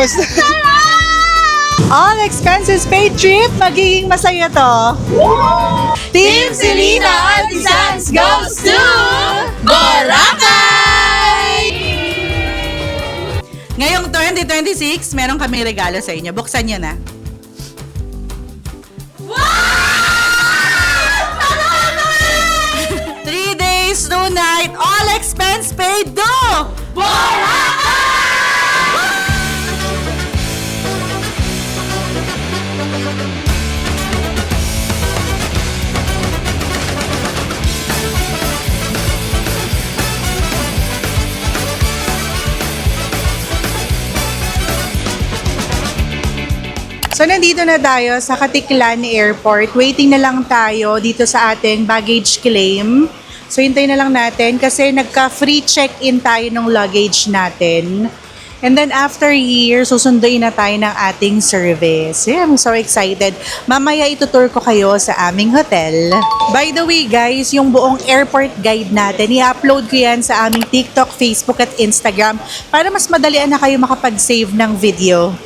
Post. All expenses paid trip, magiging masaya to. Team Selena Artisans goes to Boracay! Ngayong 2026, meron kami regalo sa inyo. Buksan nyo na. 3 days, 2 night, all expense paid to Boracay! So, nandito na tayo sa Katiklan Airport. Waiting na lang tayo dito sa ating baggage claim. So, hintayin na lang natin kasi nagka-free check-in tayo ng luggage natin. And then, after here, susunduin na tayo ng ating service. Yeah, I'm so excited. Mamaya itutur ko kayo sa aming hotel. By the way, guys, yung buong airport guide natin, i-upload ko yan sa aming TikTok, Facebook, at Instagram para mas madalian na kayo makapag-save ng video.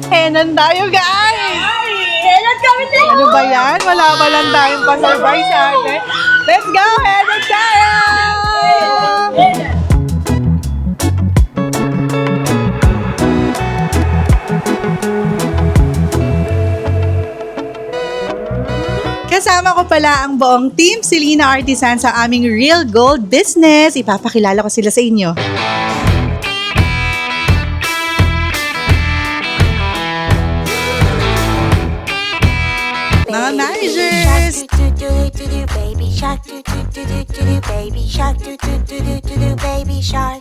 Henan tayo, guys! Henan kami tayo! Ano ba yan? Wala pa lang tayong pa-surprise sa atin. Let's go! Henan tayo! Kasama ko pala ang buong Team Selena Artisans sa aming Real Gold Business. Ipapakilala ko sila sa inyo. Mga managers! Baby shark, baby shark, baby shark.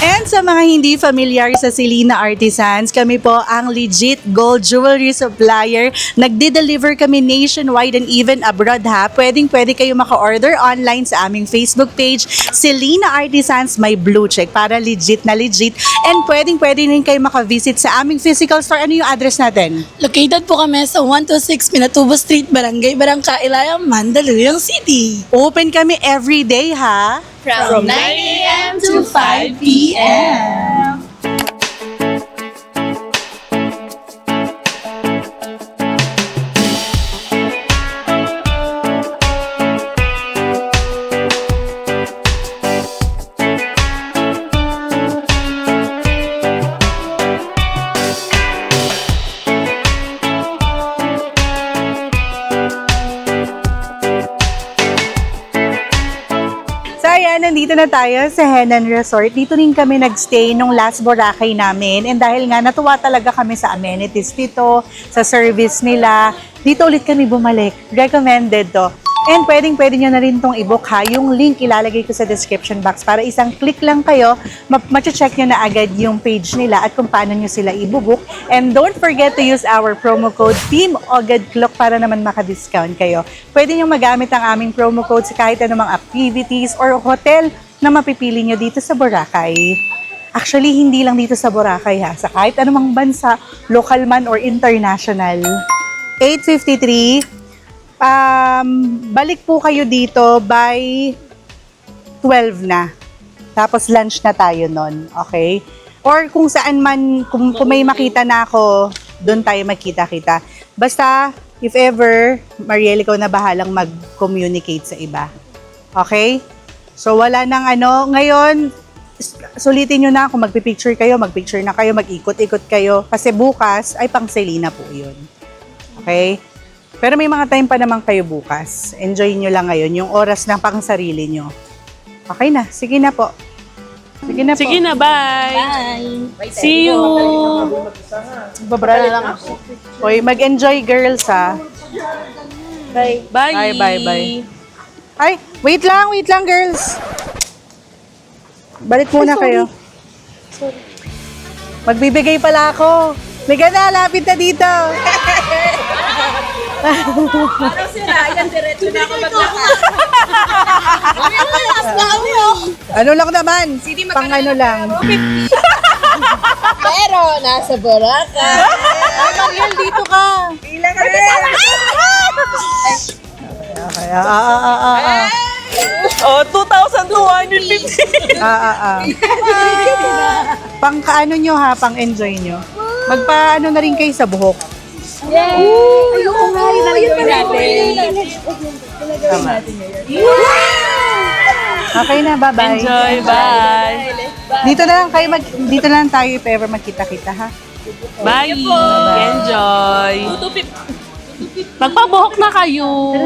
And sa mga hindi familiar sa Selena Artisans, kami po ang legit gold jewelry supplier. Nagde-deliver kami nationwide and even abroad ha. Pwede kayo maka-order online sa aming Facebook page, Selena Artisans, may blue check para legit na legit. And pwede rin kayo maka-visit sa aming physical store. Ano yung address natin? Located po kami sa 126 Pinatubo Street, Barangay Barangkailayan, Mandaluyong City. Open kami every day ha. From 9 a.m. to 5 p.m. Nandito na tayo sa Henan Resort. Dito rin kami nagstay nung last Boracay namin. And dahil nga natuwa talaga kami sa amenities dito, sa service nila, dito ulit kami bumalik. Recommended to. And pwede nyo na rin itong i-book ha. Yung link ilalagay ko sa description box para isang click lang kayo, ma-check nyo na agad yung page nila at kung paano nyo sila i-book. And don't forget to use our promo code TEAMOGADCLOCK para naman maka-discount kayo. Pwede nyo magamit ang aming promo code sa kahit anumang activities or hotel na mapipili nyo dito sa Boracay. Actually, hindi lang dito sa Boracay ha. Sa kahit anumang bansa, local man or international. 8:53. Balik po kayo dito by 12 na. Tapos lunch na tayo nun. Okay? Or kung saan man, kung may makita na ako, doon tayo magkita-kita. Basta, if ever, Mariel, ikaw na bahalang mag-communicate sa iba. Okay? So, wala nang ngayon, sulitin nyo na kung magpipicture kayo, magpicture na kayo, mag-ikot-ikot kayo. Kasi bukas, ay pang Selena po yun. Okay? Pero may mga time pa naman kayo bukas. Enjoy nyo lang ngayon, yung oras ng pang sarili nyo. Okay na, sige na po. Sige na po. Sige na, bye! Bye. See you! Babra na lang ako. Hoy, mag-enjoy girls ha. Bye! Bye, bye, bye. Ay, wait lang girls. Balik muna kayo. Magbibigay pala ako. Liga na, lapit na dito. Parang sila, yan diretso na ako maglakad. Ano lang naman? Pang ano lang. Pero nasa Boracay. Mariel, dito ka. Ilan ka rin? Okay. Oh, 2,250. Pang kaano nyo ha, pang enjoy nyo. Magpaano na rin kayo sa buhok. Ayoko nga, yun na lang gawin natin. Okay na, bye-bye. Enjoy, bye. Dito na lang kayo dito na lang tayo if ever magkita-kita ha. Bye. Enjoy. Magpabuhok na kayo.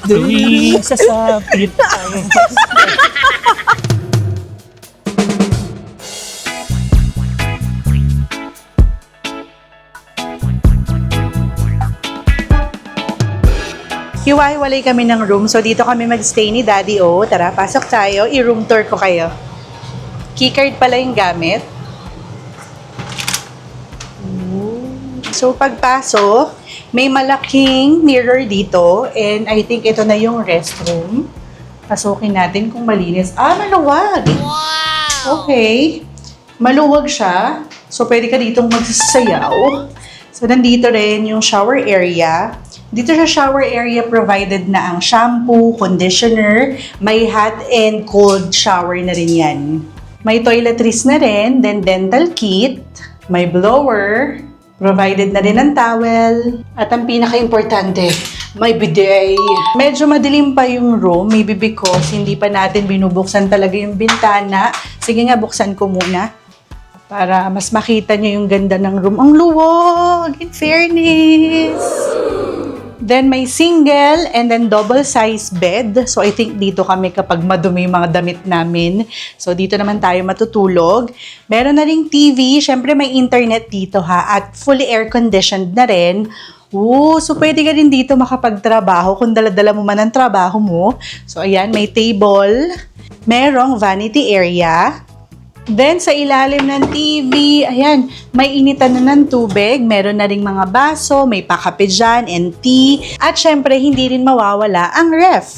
Tuwing sasapit ang Hiwa-hiwalay kami ng room. So, dito kami magstay ni Daddy O. Tara, pasok tayo. I-room tour ko kayo. Keycard pala yung gamit. So, pagpasok, may malaking mirror dito. And I think ito na yung restroom. Pasukin natin kung malinis. Maluwag! Wow! Okay. Maluwag siya. So, pwede ka ditong magsasayaw. So, nandito rin yung shower area. Dito sa shower area, provided na ang shampoo, conditioner, may hot and cold shower na rin yan. May toiletries na rin, then dental kit, may blower, provided na rin ang towel, at ang pinaka-importante, may bidet. Medyo madilim pa yung room, maybe because hindi pa natin binubuksan talaga yung bintana. Sige nga, buksan ko muna para mas makita nyo yung ganda ng room. Ang luwag, in fairness. Then may single and then double size bed. So I think dito kami kapag madumi yung mga damit namin. So dito naman tayo matutulog. Meron na ring TV. Syempre may internet dito ha. At fully air conditioned na rin. So pwede ka rin dito makapagtrabaho kung dala-dala mo man ang trabaho mo. So ayan, may table. Merong vanity area. Then, sa ilalim ng TV, ayan, may initan na ng tubig, meron na ring mga baso, may pakape dyan, and tea, at syempre, hindi rin mawawala ang ref.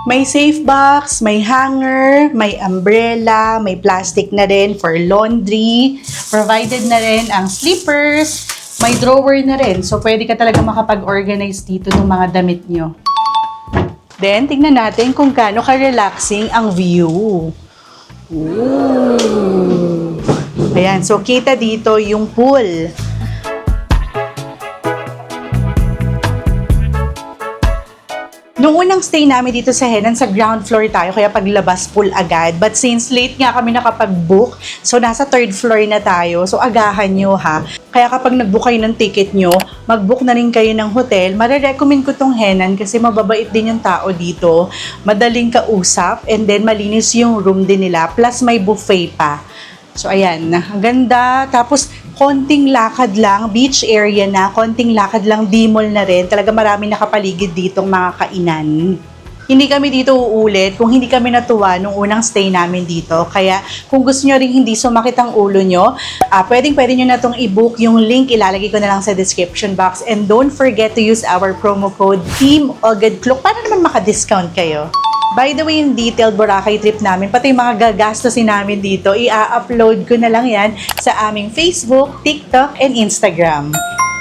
May safe box, may hanger, may umbrella, may plastic na rin for laundry, provided na rin ang slippers, may drawer na rin, so pwede ka talaga makapag-organize dito ng mga damit nyo. Then, tingnan natin kung gaano ka-relaxing ang view. Ooh. Ayan, so kita dito yung pool. Nung unang stay namin dito sa Henan, sa ground floor tayo, kaya paglabas pool agad. But since late nga kami nakapag-book, so nasa third floor na tayo. So agahan nyo ha. Kaya kapag nag-book kayo ng ticket nyo, mag-book na rin kayo ng hotel. Mare-recommend ko tong Henan kasi mababait din yung tao dito. Madaling kausap and then malinis yung room din nila. Plus may buffet pa. So, ayan. Ang ganda. Tapos, konting lakad lang. Beach area na. Konting lakad lang. D-mall na rin. Talaga marami nakapaligid ditong mga kainan. Hindi kami dito uulit kung hindi kami natuwa nung unang stay namin dito. Kaya, kung gusto nyo rin hindi sumakit ang ulo nyo, pwede nyo na itong i-book. Yung link, ilalagay ko na lang sa description box. And don't forget to use our promo code TEAMOGADCLOOK. Paano naman maka-discount kayo? By the way, yung detailed Boracay trip namin, pati yung mga gagastosin namin dito, i-upload ko na lang yan sa aming Facebook, TikTok, and Instagram.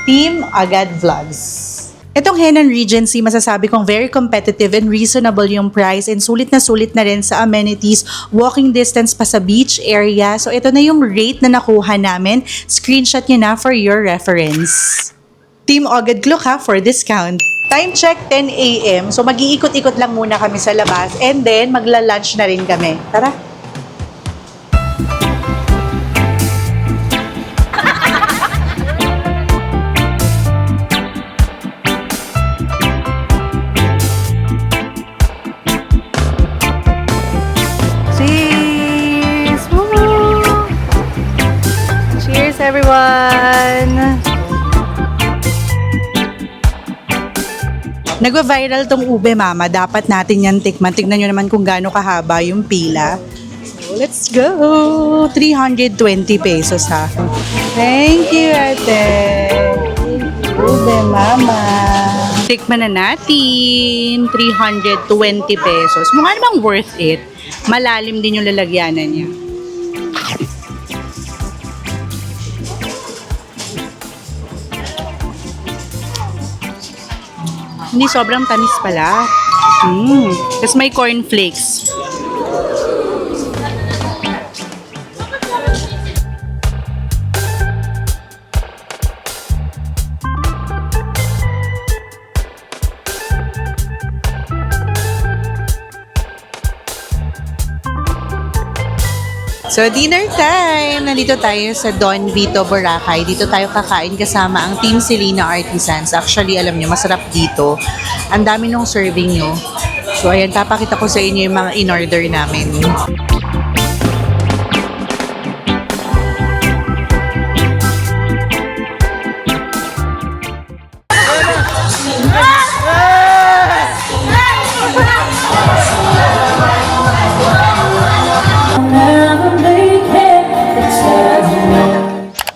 Team Agad Vlogs. Itong Henan Regency, masasabi kong very competitive and reasonable yung price and sulit na rin sa amenities, walking distance pa sa beach area. So ito na yung rate na nakuha namin. Screenshot nyo na for your reference. Team Agad Clook ha for discount. Time check, 10 a.m. So, mag-iikot-ikot lang muna kami sa labas and then magla-lunch na rin kami. Tara! Cheers! Woo! Cheers, everyone! Nagwa-viral tong ube mama, dapat natin yan tikman. Tignan nyo naman kung gaano kahaba yung pila. So, let's go! 320 pesos ha. Thank you, ate! Ube mama! Tikman na natin. 320 pesos. Mukha namang worth it. Malalim din yung lalagyanan niya. Hindi, sobrang tamis pala. Tapos may cornflakes. So, dinner time! Nandito tayo sa Don Vito, Boracay. Dito tayo kakain kasama ang Team Selena Artisans. Actually, alam nyo, masarap dito. Ang dami nung serving nyo. So, ayan, papakita ko sa inyo yung mga in-order namin.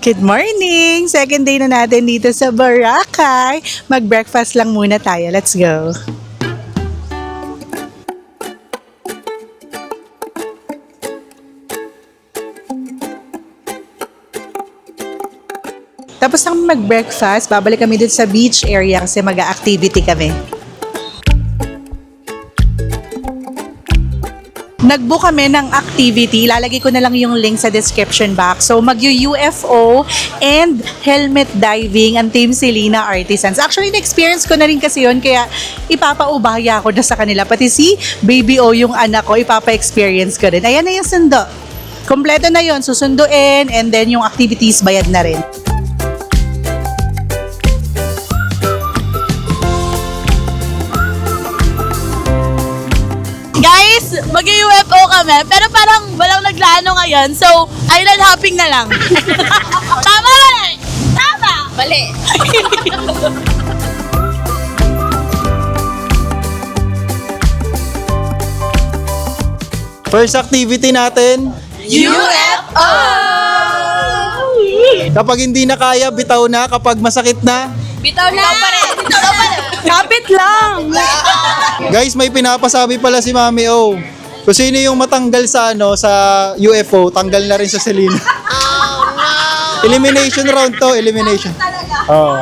Good morning! Second day na natin dito sa Boracay. Mag-breakfast lang muna tayo. Let's go! Tapos nang mag-breakfast, babalik kami dito sa beach area kasi mag-activity kami. Nag-book kami ng activity. Ilalagay ko na lang yung link sa description box. So, mag-UFO and helmet diving ang Team Selena Artisans. Actually, na-experience ko na rin kasi yun, kaya ipapaubaya ko na sa kanila. Pati si Baby O, yung anak ko, ipapa-experience ko rin. Ayan na yung sundo. Kompleto na yun, susunduin, and then yung activities, bayad na rin. Guys, mag-UFO kami, pero parang walang naglano ngayon, so island hopping na lang. Tama ba? Tama! Bali. First activity natin, UFO! kapag hindi na kaya, bitaw na. Kapag masakit na. Bitaw na! Bitaw pa rin! Bitaw pa rin! Kapit lang! Guys, may pinapasabi pala si Mami O. Kung sino yung matanggal sa sa UFO, tanggal na rin sa Selena. Oh, no! Elimination round to, elimination. Oh.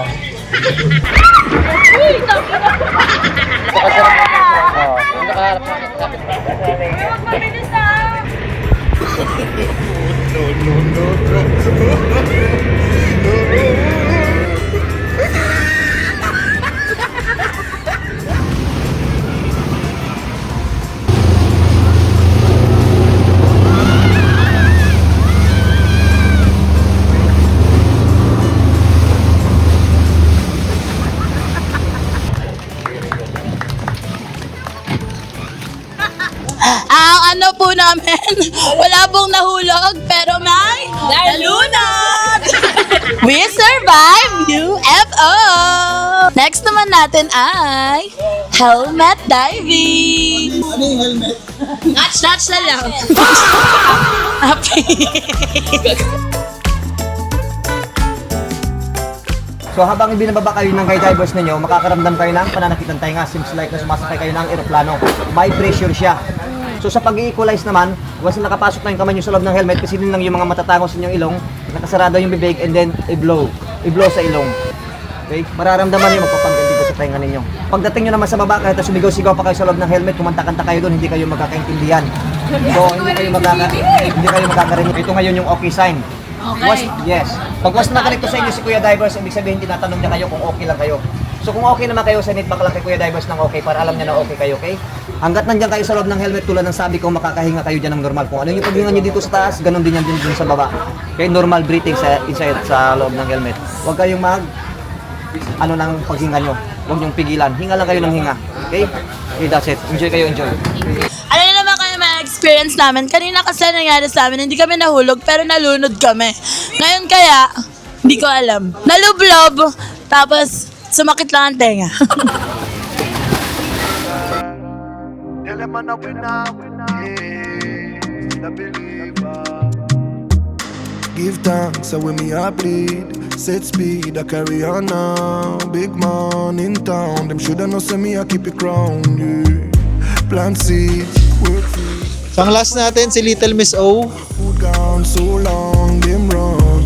Ang ano po namin, wala pong nahulog, pero may nalunod! We survive UFO! Next naman natin ay helmet diving! Ano yung helmet? Notch na lang! Happy! So habang ibinababa kayo ng guide divers ninyo, makakaramdam kayo ng pananakit ng tainga. Seems like na sumasakay kayo ng eroplano. May pressure siya. So sa pag-equalize naman, once na nakapasok na yung kamay nyo sa loob ng helmet, kasi lang yung mga matatangos sa inyong ilong, nakasarado yung bibig, and then i-blow. I-blow sa ilong. Okay? Mararamdaman nyo magpapanggal dito sa tainga ninyo. Pagdating nyo naman sa baba, kahit sumigaw-sigaw pa kayo sa loob ng helmet, kumanta-kanta kayo doon, hindi kayo magkakaintindihan. So hindi kayo magkakarinig. Ito ngayon yung okay sign. Okay. Yes. Pag was nakalito sa inyo si Kuya Divers, ibig sabihin tinatanong niya kayo kung okay lang kayo. So kung okay naman kayo, send it back lang kay Kuya Divers ng okay para alam niya na okay kayo, okay? Hanggat nandiyan kayo sa loob ng helmet, tulad ng sabi ko, makakahinga kayo dyan ng normal. Kung ano yung paghinga nyo dito sa taas, ganun din yan din sa baba. Okay, normal breathing inside sa loob ng helmet. Huwag kayong ano lang paghinga nyo. Huwag nyong pigilan. Hinga lang kayo ng hinga. Okay? Okay, that's it. Enjoy kayo, enjoy. Ano na naman kayo mga experience namin? Kanina kasi nangyari sa amin, hindi kami nahulog, pero nalunod kami. Ngayon kaya, hindi ko alam. Nalublob, tapos sumakit lang ang tenga. Give thanks, so when me I bleed. Set speed, I carry on now. Big man in town, them shoulda know say me I keep it grounded. Plant seeds, work free. So ang last natin, si Little Miss O. Food gone so long, them run.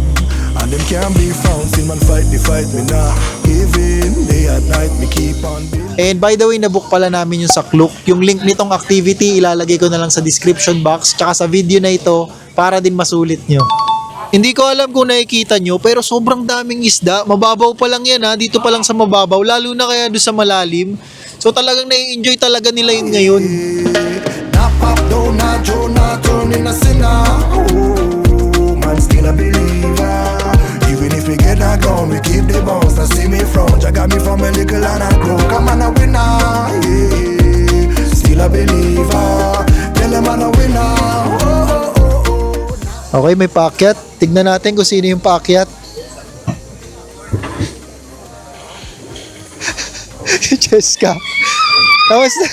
And them can't be found. Still man fight the fight, me not give in. Day and night, me keep on building. And by the way, nabook pala namin yung sa Klook. Yung link nitong activity, ilalagay ko na lang sa description box tsaka sa video na ito para din masulit nyo. Hindi ko alam kung nakikita nyo, pero sobrang daming isda. Mababaw pa lang yan ha, dito pa lang sa mababaw, lalo na kaya doon sa malalim. So talagang nai-enjoy talaga nila yun ngayon. Nap up, down, not Joe, not turning a sinner. Oh, man, still a believer. Even if we get knocked down, we keep the bounce. Now see me front, you got me from a little and I grow. Come on, a winner, yeah. Still a believer. Tell them I'm a winner. Oh, oh, oh. Okay, may paakyat. Tignan natin kung sino yung paakyat. Jessica. Tapos na.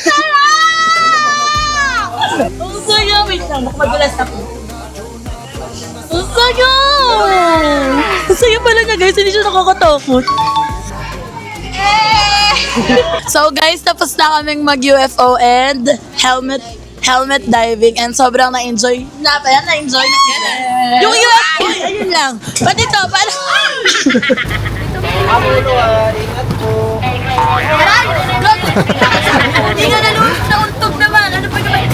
Ang saya! Wait lang, baka madulas ako. Ang saya! Ang saya pala niya guys, hindi siya nakakatakot. So guys, tapos na kaming mag-UFO and helmet diving and sobrang na-enjoy. Na-enjoy na. Yung UFO, ayun lang. Pati to, paano? Hindi nga nauntog naman. Ano pa naman?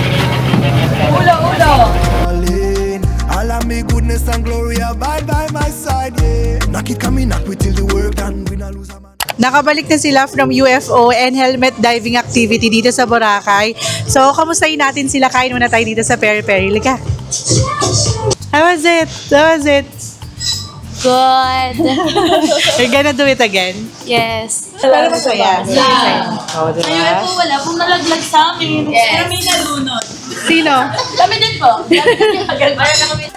Ulo. Darling, all of me goodness and glory abide by my side, yeah. Knock it, come in, knock we till the work done. We not lose a man. Nakabalik na sila from UFO and helmet diving activity dito sa Boracay. So, kamustahin natin sila. Kain muna tayo dito sa Peri Peri. Lika. How was it? Good. You're gonna do it again? Yes. Pero masaya. Sa UFO wala pong nalaglag sa amin. Pero may nalunod. Sino? Kami din po. Kaya na kami.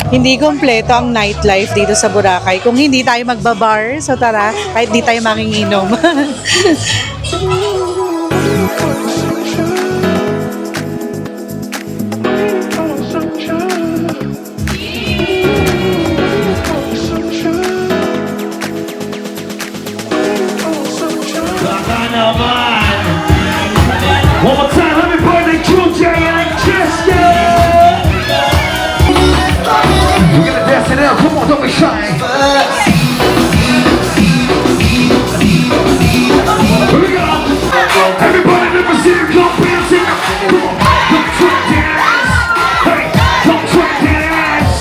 Hindi kompleto ang nightlife dito sa Boracay kung hindi tayo magbabar. So tara, kahit di tayo manginginom. One more time, happy birthday, QJ and Jessica! We're gonna dance it out, come on, don't be shy. Here we go! Everybody in the Brazil, come dancing! Come on, come try dance! Hey, come try dance!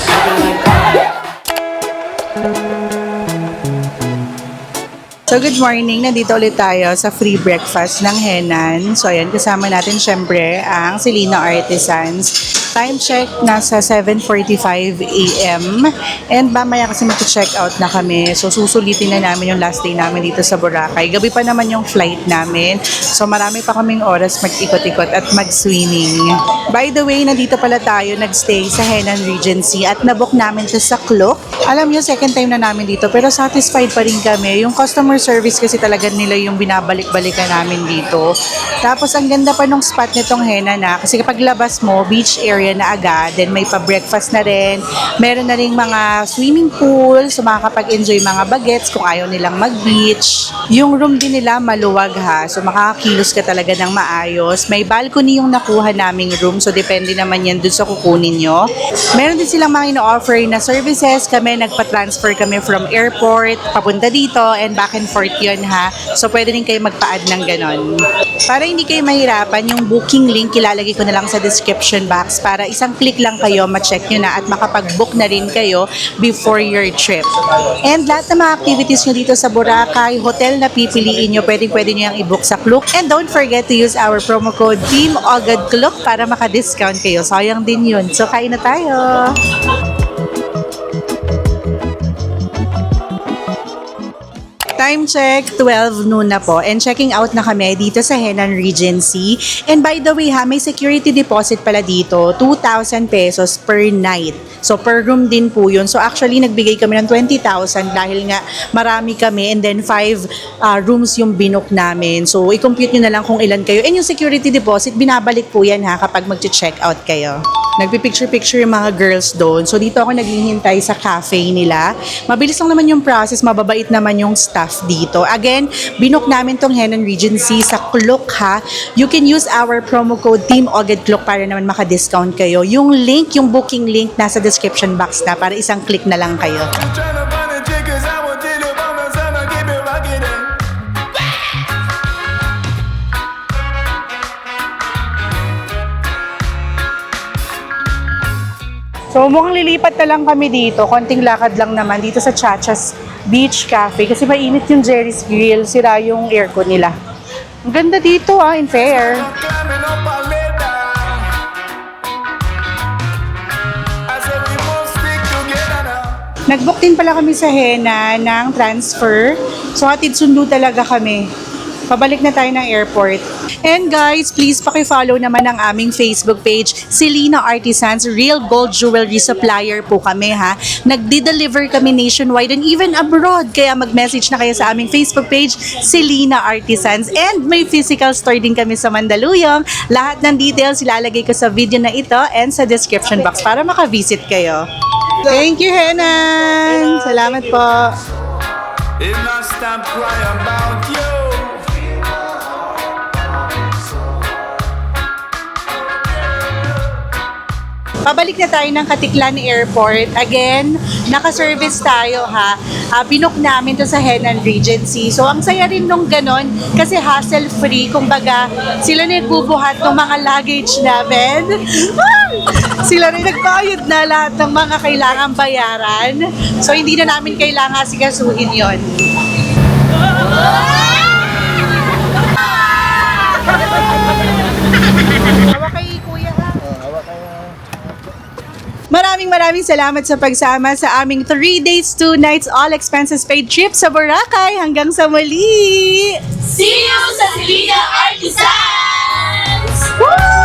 So good morning, nandito ulit tayo sa free breakfast ng Henan. So ayan, kasama natin syempre ang Celino Artisans. Time check, nasa 7:45 a.m. And mamaya kasi mag-check out na kami. So susulitin na namin yung last day namin dito sa Boracay. Gabi pa naman yung flight namin. So marami pa kaming oras mag-ikot-ikot at mag-swimming. By the way, nandito pala tayo nag-stay sa Henan Regency at nabook namin to sa Klook. Alam nyo, second time na namin dito pero satisfied pa rin kami. Yung customer service kasi talaga nila yung binabalik-balikan namin dito. Tapos ang ganda pa nung spot nitong Henan na kasi kapag labas mo, beach area na agad, then may pa-breakfast na rin. Meron na rin mga swimming pool, so makakapag-enjoy mga bagets kung ayaw nilang mag-beach. Yung room din nila maluwag ha, so makakakilos ka talaga ng maayos. May balcony yung nakuha naming room, so depende naman yan dun sa kukunin nyo. Meron din silang mga ino-offer na services. Kami, nagpa-transfer kami from airport, papunta dito, and back and forth yun ha. So pwede rin kayo magpa-add ng ganon. Para hindi kayo mahirapan, yung booking link ilalagay ko na lang sa description box para isang click lang kayo, ma-check nyo na at makapag-book na rin kayo before your trip. And lahat ng mga activities nyo dito sa Boracay, hotel na pipiliin nyo, pwede nyo yung i-book sa Klook. And don't forget to use our promo code TEAMOGADKLOOK para maka-discount kayo. Sayang din yun. So, kain na tayo! Time check, 12 noon na po. And checking out na kami dito sa Henan Regency. And by the way ha, may security deposit pala dito, 2,000 pesos per night. So per room din po yun. So actually nagbigay kami ng 20,000 dahil nga marami kami and then 5 rooms yung binook namin. So i-compute nyo na lang kung ilan kayo. And yung security deposit, binabalik po yan ha kapag mag-check out kayo. Nagpipicture-picture yung mga girls doon. So dito ako naghihintay sa cafe nila. Mabilis lang naman yung process, mababait naman yung staff dito. Again, binook namin tong Henan Regency sa Klook ha. You can use our promo code Team Oged Klook para naman maka-discount kayo. Yung link, yung booking link nasa description box na para isang click na lang kayo. So mukhang lilipat na lang kami dito. Konting lakad lang naman dito sa Chachas Beach Cafe kasi mainit yung Jerry's Grill. Sira yung aircon nila. Ang ganda dito in fair. Nag-book din pala kami sa Hena ng transfer. So hatid sundo talaga kami. Pabalik na tayo ng airport. And guys, please paki-follow naman ang aming Facebook page, Selena Artisans, Real Gold Jewelry Supplier po kami ha. Nagdi-deliver kami nationwide and even abroad. Kaya mag-message na kayo sa aming Facebook page, Selena Artisans. And may physical store din kami sa Mandaluyong. Lahat ng details ilalagay ko sa video na ito and sa description box para maka-visit kayo. Thank you, Henan! Salamat po! Pabalik na tayo ng Katiklan Airport. Again, naka-service tayo ha. Binook namin to sa Henan Regency. So, ang saya rin nung ganon kasi hassle-free. Kumbaga, sila na nagbubuhat ng mga luggage namin. Sila rin nagbayad na lahat ng mga kailangang bayaran. So, hindi na namin kailangan asikasuhin yon. Hawa kay Kuya ha. Maraming salamat sa pagsama sa aming 3 days, 2 nights, all expenses paid trip sa Boracay. Hanggang sa muli! See you sa Selena Artisans! Woo!